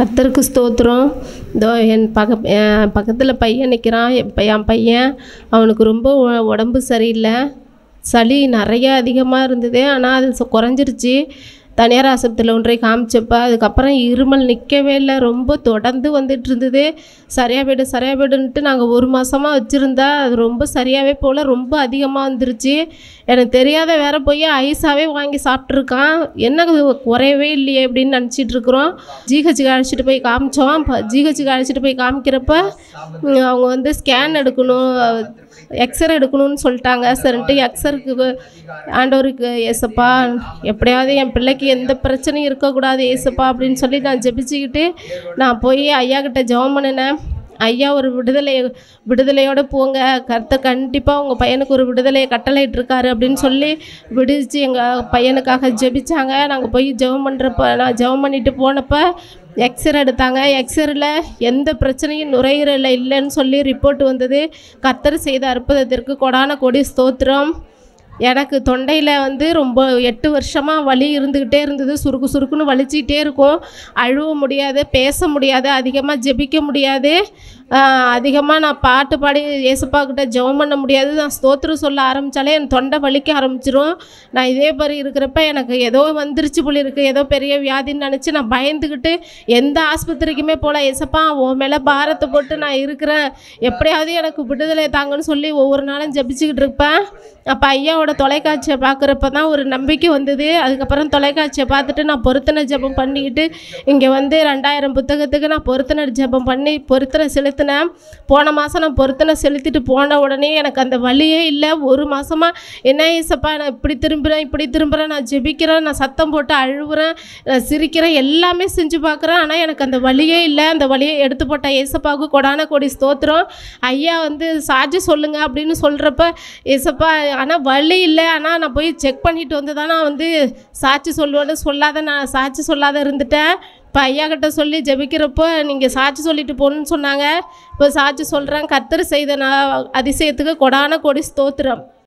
கர்த்தருக்கு ஸ்தோத்திரம். இதோ என் பக்கத்தில் பையன் நிற்கிறான். என் பையன் அவனுக்கு ரொம்ப உடம்பு சரியில்லை. சளி நிறையா அதிகமாக இருந்தது. ஆனால் அது குறைஞ்சிருச்சு. தனியார் ஆஸ்பத்திரியில் ஒன்றை காமிச்சப்போ அதுக்கப்புறம் இருமல் நிற்கவே இல்லை. ரொம்ப தொடர்ந்து வந்துட்டு இருந்தது. சரியாக போய்டுன்ட்டு நாங்கள் 1 மாதமாக வச்சுருந்தா அது ரொம்ப சரியாகவே போல், ரொம்ப அதிகமாக வந்துருச்சு. எனக்கு தெரியாத வேற போய் ஐஸாகவே வாங்கி சாப்பிட்ருக்கான். என்ன குறையவே இல்லையே அப்படின்னு நினச்சிட்ருக்குறோம். ஜிஹெச்சுக்கு அழைச்சிட்டு போய் காமிச்சோம். ஜிஹெச்சுக்கு அழைச்சிட்டு போய் காமிக்கிறப்ப அவங்க வந்து ஸ்கேன் எடுக்கணும், எக்ஸ்ரே எடுக்கணும்னு சொல்லிட்டாங்க. சரின்ட்டு எக்ஸ்ரேக்கு ஆண்டவருக்கு ஏசப்பா எப்படியாவது என் பிள்ளைக்கு எந்த பிரச்சனையும் இருக்கக்கூடாது ஏசப்பா அப்படின்னு சொல்லி நான் ஜெபிச்சுக்கிட்டு நான் போய் ஐயா கிட்ட ஜெபம் பண்ணினேன். ஐயா ஒரு விடுதலையோடு போங்க, கர்த்தர் கண்டிப்பாக உங்கள் பையனுக்கு ஒரு விடுதலையை கட்டளையிட்டிருக்காரு அப்படின்னு சொல்லி விடுவிச்சு எங்கள் பையனுக்காக ஜெபிச்சாங்க. நாங்கள் போய் நான் ஜெபம் பண்ணிட்டு போனப்போ எக்ஸ்ரே எடுத்தாங்க. எக்ஸ்ரேல எந்த பிரச்சனையும் நுரையீரலில் இல்லைன்னு சொல்லி ரிப்போர்ட் வந்தது. கர்த்தர் செய்த அற்புதத்திற்கு கொடான கொடி ஸ்தோத்திரம். எனக்கு தொண்டையில் வந்து ரொம்ப 8 வருஷமாக வலி இருந்துக்கிட்டே இருந்தது. சுருக்குன்னு வலிச்சிக்கிட்டே இருக்கும். அழுவ முடியாது, பேச முடியாது, அதிகமாக ஜெபிக்க முடியாது, அதிகமாக நான் பாட்டு பாடி ஏசப்பாக்கிட்ட ஜெபம் பண்ண முடியாது. நான் ஸ்தோத்திரம் சொல்ல ஆரம்பித்தாலே என் தொண்டை வலிக்க ஆரம்பிச்சிரும். நான் இதே மாதிரி இருக்கிறப்ப எனக்கு ஏதோ வந்துருச்சு போல இருக்குது, ஏதோ பெரிய வியாதின்னு நினச்சி நான் பயந்துக்கிட்டு எந்த ஆஸ்பத்திரிக்குமே போகல. ஏசப்பா உன் மேலே பாரத்தை போட்டு நான் இருக்கிறேன், எப்படியாவது எனக்கு விடுதலை தாங்கன்னு சொல்லி ஒவ்வொரு நாளும் ஜெபிச்சுக்கிட்டு இருப்பேன். அப்போ ஐயாவோட தொலைக்காட்சியை பார்க்குறப்ப தான் ஒரு நம்பிக்கை வந்தது. அதுக்கப்புறம் தொலைக்காட்சியை பார்த்துட்டு நான் பொருத்தனை ஜெபம் பண்ணிக்கிட்டு இங்கே வந்து 2000 புத்தகத்துக்கு நான் பொருத்தனை ஜெபம் பண்ணி பொருத்தனை செலுத்தினேன். போன மாதம் நான் பொருத்தனை செலுத்திட்டு போன உடனே எனக்கு அந்த வலியே இல்லை. 1 மாதமாக என்ன ஏசப்பா நான் இப்படி திரும்புகிறேன், நான் ஜெபிக்கிறேன், நான் சத்தம் போட்டு அழுவுறேன், நான் சிரிக்கிறேன், எல்லாமே செஞ்சு பார்க்குறேன். ஆனால் எனக்கு அந்த வலியே இல்லை. அந்த வலியை எடுத்து போட்ட ஏசப்பாவுக்கு கொடான கொடி ஸ்தோத்திரம். ஐயா வந்து சாட்சி சொல்லுங்க அப்படின்னு சொல்கிறப்ப ஏசப்பா ஆனால் வலி இல்லை, ஆனால் நான் போய் செக் பண்ணிட்டு வந்து தான் நான் வந்து சாட்சி சொல்லுவேன்னு நான் சாட்சி சொல்லாத இருந்துட்டேன். இப்போ ஐயா கிட்ட சொல்லி ஜெபிக்கிறப்போ நீங்கள் சாட்சி சொல்லிட்டு போகணுன்னு சொன்னாங்க. இப்போ சாட்சி சொல்கிறேன். கர்த்தர் செய்த அதிசயத்துக்கு கொடான கொடி ஸ்தோத்திரம்.